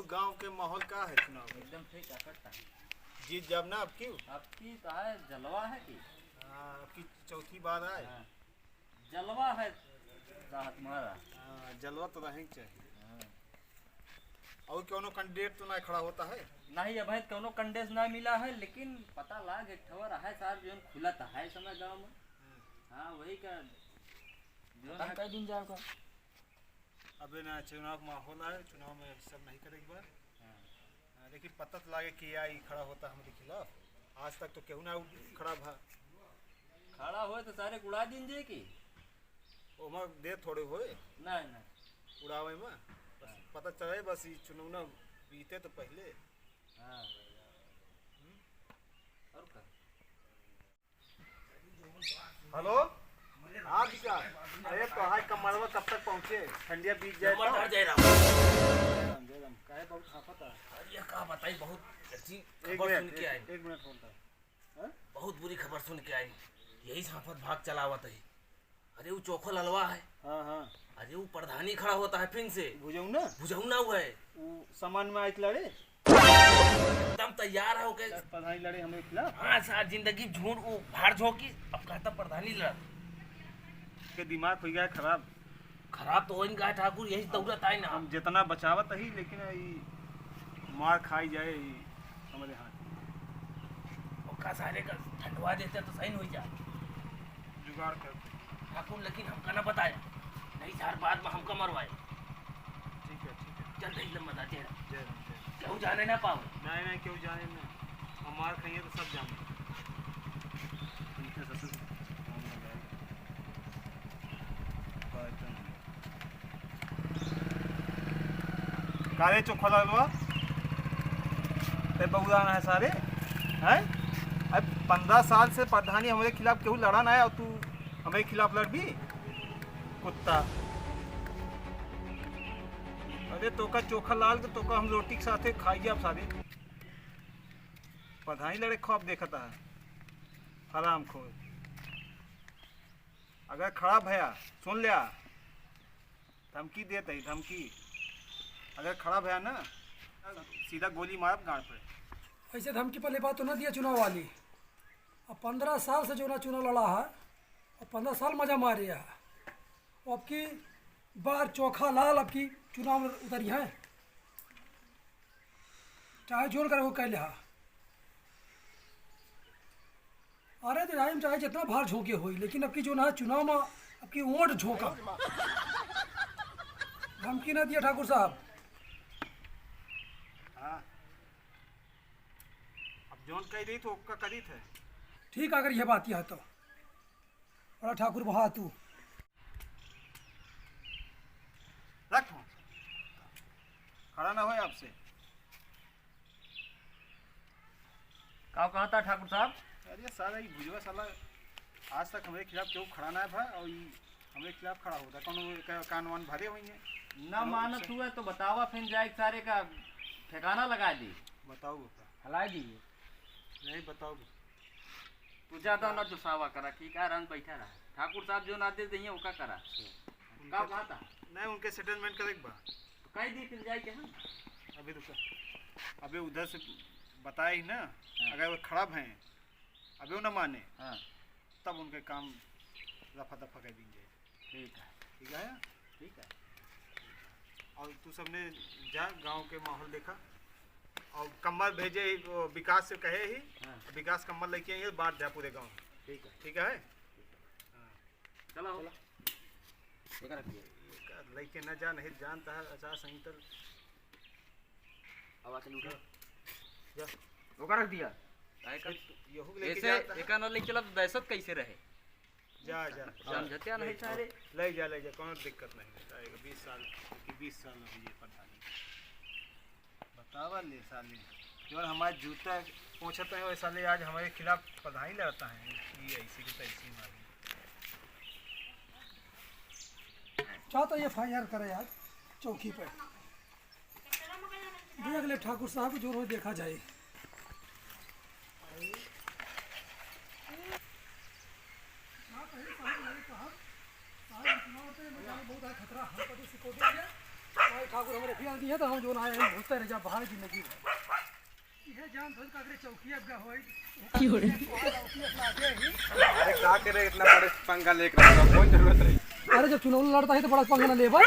और गांव के माहौल का है चुनाव? एकदम ठीक है। जीत जब ना अब आपकी तो है जलवा है कि आपकी चौथी बार आए। हाँ, जलवा है राहत मारा। जलवा तो रहेंगे चाहिए। और कोनो कैंडिडेट तो ना खड़ा होता है? नहीं अभी कोनो कंडेस ना मिला है, लेकिन पता लाग एक ठवर है साहब जो खुला था है समय गांव में। हाँ वही का जो है कई दिन जाएगा। अबे ना चुनाव का माहौल है, चुनाव में सब नहीं करे एक बार। लेकिन पता तो लागे कि आई खड़ा होता हमारे खिलाफ। आज तक तो केहू ना खड़ा भा खड़ा होए तो सारे उड़ा दिन जे की ओमा दे थोड़े होए नहीं नहीं उड़ावे में बस पता चले बस ये चुनाव ना बीते तो पहले। हाँ और का हेलो हाँ विकास, अरे तो हाय कमरवा कब तक पहुँचे? ठंडिया बीत जाए तो काहे बहुत खाफत है। ये का बताई बहुत अच्छी एक खबर सुन मिनट के आई। एक मिनट बोलता है। बहुत बुरी खबर सुन के आई। यही साफत भाग चलावत है। अरे वो चोखो ललवा है। हाँ हाँ अरे वो प्रधानी खड़ा होता है फिर से बुझाऊ ना बुझौना हुआ है। वो सामान में आए लड़े एकदम तैयार है ओके। प्रधानी लड़े हमारे खिलाफ। हाँ सारी जिंदगी झूठ वो भाड़ झोंकी अब कहता प्रधानी लड़। के दिमाग हो गया खराब। खराब तो हो गया ठाकुर, यही दौड़त आई ना। हम जितना बचावत ही लेकिन ई मार खाई जाए ई हमारे हाथ। और का सारे का ठंडवा देते तो सही हो जाए जुगाड़ कर। ठाकुर लेकिन हमका ना बताया, नहीं सार बाद में हमका मरवाए। ठीक है चल रही लम्बा था तेरा जय राम जय। क्यों जाने ना पाओ। नहीं नहीं क्यों जाने ना, हम मार खाइए तो सब जाने। उनके ससुर काले चोखा लगवा ते बहुदान है सारे हैं। अब 15 साल से प्रधानी हमारे खिलाफ क्यों लड़ा ना है और तू हमारे खिलाफ लड़ भी कुत्ता। अरे तो का चोखा लाल के तो का हम रोटी के साथे खाइए अब सारे। प्रधानी लड़े खौफ देखता है हराम खोर। अगर खड़ा भया सुन लिया धमकी देते ही धमकी। अगर खड़ा भया ना सीधा गोली मार गाड़ पे। ऐसे धमकी पहले बात तो ना दिया चुनाव वाली। अब 15 साल से जो ना चुनाव लड़ा है और 15 साल मजा मारे है। अब की बार चोखा लाल अब की चुनाव में उतरी है, चाहे जोर कर वो कह लिया। अरे तो राइम चाहे जितना भार झोंके हुई, लेकिन अब की जो ना चुनाव में अब की वोट झोंका। धमकी ना दिया ठाकुर साहब। हाँ अब जोन कह रही तो उसका करी थे। ठीक अगर यह बात यह तो बड़ा ठाकुर बहा तू रख खड़ा ना हो आपसे। का कहा था ठाकुर साहब? अरे साला ये बुझवा साला आज तक हमारे खिलाफ क्यों खड़ा ना है भाई और ये हमारे खिलाफ खड़ा होता कौन कान वान भरे हुई हैं। ना मानत हुआ तो बतावा फिर जाए सारे का ठिकाना लगा दी बताओ हला दी। नहीं बताओ तू ज्यादा ना दुसावा करा कि का रंग बैठा रहा। ठाकुर साहब जो नाते दिए वो का करा का कहा था नहीं उनके सेटलमेंट करे बा तो कह दी फिर जाए के हम अभी रुका। अबे उधर से बताए ही ना। अगर वो खराब हैं अबे वो ना माने हाँ तब उनके काम रफा दफा कर देंगे। ठीक है ठीक है ठीक है। और तू सबने जा गांव के माहौल देखा और कम्बल भेजे वो विकास से कहे ही। हाँ। विकास कम्बल लेके आइए बांट दिया पूरे गांव। ठीक है ठीक है चलो ठीक है। लेके न जा नहीं जानता है आचार संहिता। अब चल उठो जा वो का रख दिया यहू लेके ऐसे जाता है। एका न ले चला तो दहशत कैसे रहे। जा जा समझते नहीं सारे ले जा कोनो दिक्कत नहीं है। 20 साल की 20 साल हो गई प्रधानी बतावा ले साले केवल हमारे जूता पहुँचते हैं वैसा ले आज हमारे खिलाफ प्रधानी लड़ता है। ये ऐसी की तैसी मारी चाह तो FIR करे यार चौकी पे देख ले ठाकुर साहब जो रोज देखा जाए। बहुत खतरा हम ठाकुर हमारे ध्यान दिए तो हम जो आए हैं घुसते रह जा बाहर जिंदगी भर ये जान थोड़ी काकरे चौकी अब होई की हो रही अरे क्या करे इतना बड़े पंगा लेकर रहा कौन जरूरत रही। अरे जब चुनाव लड़ता है तो बड़ा पंगा ना ले भाई।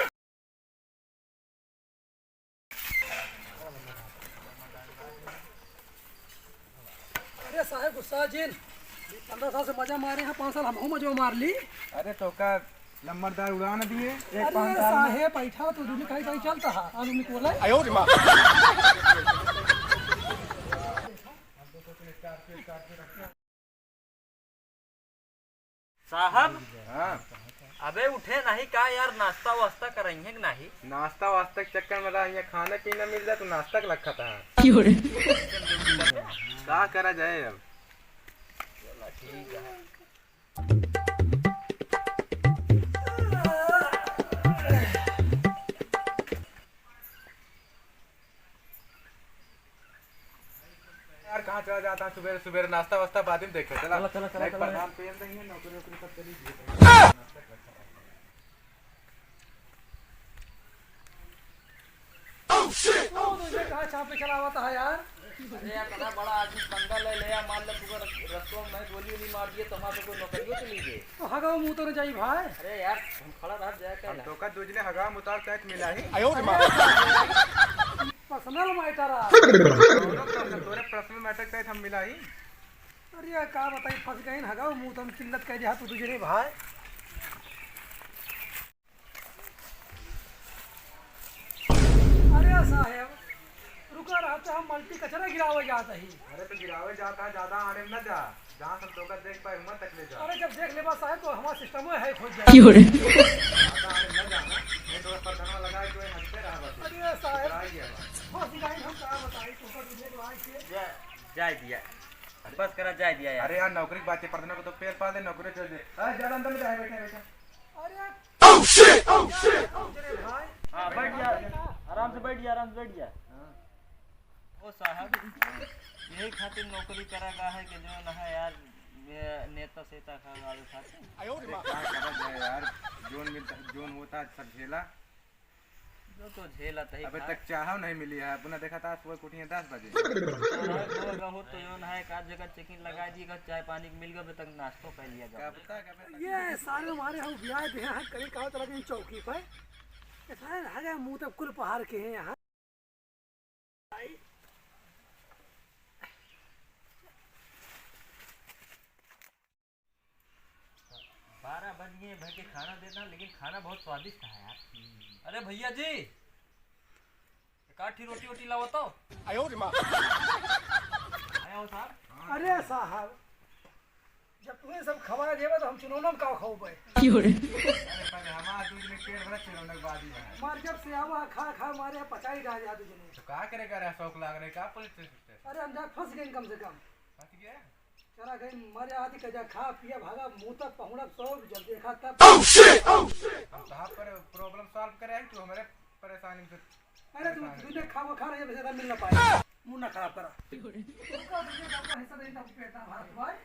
अरे साहब गुस्सा जिन 15 साल से मजा मारे हैं 5 साल हम मजा मार ली। अरे तो का नंबरदार उड़ा न दिए एक अरे साहेब बैठा तो दूनी कहीं कहीं चलता है आज उन्हें बोला साहब हाँ अबे उठे नहीं का यार, नाश्ता वास्ता करेंगे कि नहीं? नाश्ता वास्ता के चक्कर में रहा, यहाँ खाना पीना मिल जाए तो नाश्ता का रखा था। की हो रही क्या करा जाए अब। यार कहाँ चला जाता है सुबह सुबह, नाश्ता वास्ता बाद में देखो। चला चला, चला, एक चला। प्रधान पेन देंगे, नौकरी वोकरी सब करी। कहाँ छाप पे चला हुआ था यार। अरे यार बड़ा बड़ा आदमी पंगा ले लिया, मान लो पूरा रस्तों में गोली वोली मार दिए तो हमारे कोई नौकरियों चली गई। तो हगा मुंह तो नहीं जाई भाई। अरे यार हम खड़ा रह जाए हम क्या तो का दूजने हगा मुतार तक मिला ही। पर्सनल मैटर आ। तोरे पर्सनल मैटर तक हम मिला ही। अरे यार का बताई फंस गए न हगा मुंह तो हम किल्लत कह दिया तू तुझे भाई। अरे साहेब रुका रहा तो हम मल्टी कचरा गिरावे जाता ही। अरे तो गिरावे जाता है, ज्यादा आने में न जा, जहाँ हम तो का देख पाए मत तक ले जा। अरे जब देख लेबा साहेब तो हमारा सिस्टम है खोज की जाए। हो रही ज्यादा आने में न जाना, नहीं तो परगना लगा के हंसते रहा बस। अरे साहेब आ गया बस। फंस गए हम का बताई तो पर तुझे तो आए के जाए दिया, बस करा जाए दिया यार। अरे यार नौकरी की बात है, परगना को तो पेड़ पाल दे, नौकरी छोड़ दे। अरे ज्यादा अंदर में जाए, बैठे बैठे। अरे भाई हाँ बैठ जा, आराम से बैठ जा, आराम से बैठ जा। ओ साहब यही खातिर नौकरी करेगा है कि जो ना है यार नेता सेता खा गाड़ू खाते। क्या करा जाए यार, जोन होता है सब झेला। जो तो झेला तही अबे तक चाह नहीं मिली है, अपना देखा था सुबह कुटियाँ 10 बजे। हो तो जो ना है एक आध जगह चेकिंग लगा दिएगा, चाय पानी मिल गया तक नाश्तो कर लिया क्या जाए। पता क्या ये सारे हमारे हम ब्याह दे हैं कहीं कहा चला गए चौकी पर। ये सारे रह गए मुंह तक कुल पहाड़ के हैं यहाँ। 12 बज गए भाई के खाना देना, लेकिन खाना बहुत स्वादिष्ट है यार। अरे भैया जी एक आठी रोटी वोटी लाओ तो। आया हो साहब। अरे साहब जब तुम्हें सब खवा देवे तो हम चुनौना में का खाओ भाई। की हो रही हमारा दूध में पेड़ भरा चिरौनक बादी है। मार जब से आवा खा खा मारे पचाई डाल दिया तुझे। तो क्या करेगा रे, शौक लाग रहे का पुलिस स्टेशन। अरे हम जा फंस गए कम से कम। फंस गया। चला गए मारे आदि का जा खा पिया भागा मुंह तक पहुंचा सब जब देखा तब। हम कहाँ पर प्रॉब्लम सॉल्व करे हैं, तू हमारे परेशानी से। अरे तुझे खा खा रहे वैसे मिल ना पाए, मुंह ना खराब करा। तुमका तुझे अपना हिस्सा देना पेटा भारत भाई।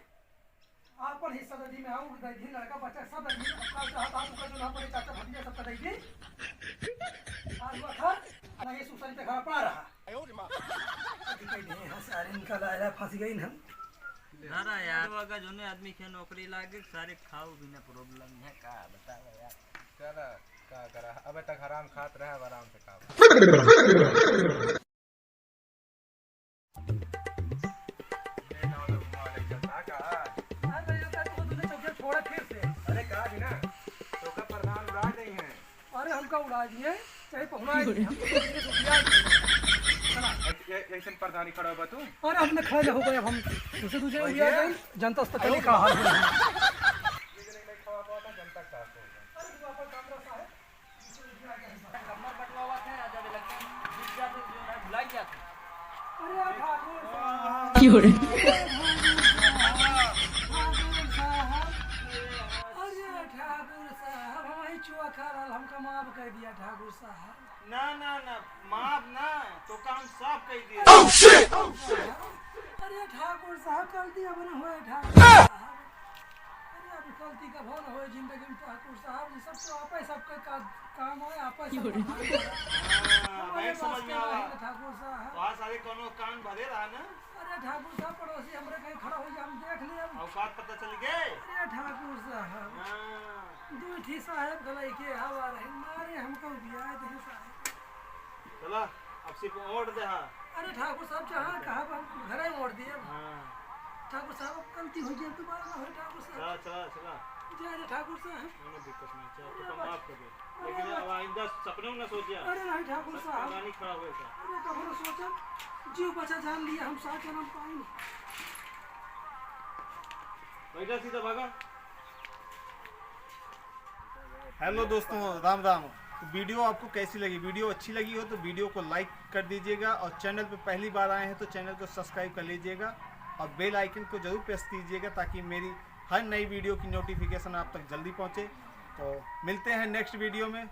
आपन हिस्सा दे में आऊं दे लड़का बच्चा सब दे अपना चाहता हूं का जो ना पड़े चाचा भतीजा सब दे दी। आज वो खा ना ये सुसन पे खा पा रहा। आयो रे मां दिखाई दे हां सारे निकल आया फंस गई ना। ना यार अगर जोने आदमी के नौकरी लागे सारे खाओ बिना प्रॉब्लम है का बताओ यार। चला क्या करा, अबे तक हराम खात रहे, अब आराम से खाओ। छोड़ा फिर से। अरे कहा भी ना तो का प्रधान उड़ा गई हैं। अरे हमका उड़ा दिए चाहे पहुंचा दिए ऐसे प्रधानी खड़ा हुआ तू। अरे हमने खड़े हो गए अब हम दूसरे दूसरे उड़ा गए जनता तक नहीं कहा हाल है। नहीं खवा पाता जनता का अरे तू अपन काम रहा है कमर बटवा थे आ जावे लगता है जिस जाते जो है भुला गया था। अरे ठाकुर साहब की हो रही ठाकुर साहब अरे ठाकुर साहब हमारी चुआ खा रहा हमका माफ कर दिया ठाकुर साहब। ना ना ना माफ ना तो काम साफ कर दिए। अरे ठाकुर साहब गलती अब न हुए ठाकुर साहब। अरे अब गलती का भवन हो जिंदगी में ठाकुर साहब ये सब तो आप ही सबका काम है आप ही बैठ समझ में आवा ठाकुर साहब वहाँ सारे कोनो कान भरे रहा ना अरे ठाकुर साहब पड़ोसी हमरे कहीं खड़ा हो जाए हम देख लिए औकात पता चल गए अरे ठाकुर साहब हाँ। दो ठी साहब गलाई के हवा रहे मारे हमको दिया दे साहब चला अब सिर्फ ओढ़ दे हाँ अरे ठाकुर साहब जहाँ कहा हम घर ही मोड़ दिए हाँ। ठाकुर साहब अब गलती हो जाए दोबारा ना हो ठाकुर साहब चला चला चला जय ठाकुर साहब कोई दिक्कत नहीं चल तो माफ कर दे लेकिन अब आइंदा सपने में ना सोचिया अरे नहीं ठाकुर साहब नहीं खड़ा हुए था अरे कभी सोचा जीव बचा जान लिया हम साथ जन्म पाएंगे बैठा सीधा भागा हेलो दोस्तों राम राम। तो वीडियो आपको कैसी लगी? वीडियो अच्छी लगी हो तो वीडियो को लाइक कर दीजिएगा और चैनल पे पहली बार आए हैं तो चैनल को सब्सक्राइब कर लीजिएगा और बेल आइकन को जरूर प्रेस कीजिएगा ताकि मेरी हर नई वीडियो की नोटिफिकेशन आप तक जल्दी पहुंचे। तो मिलते हैं नेक्स्ट वीडियो में।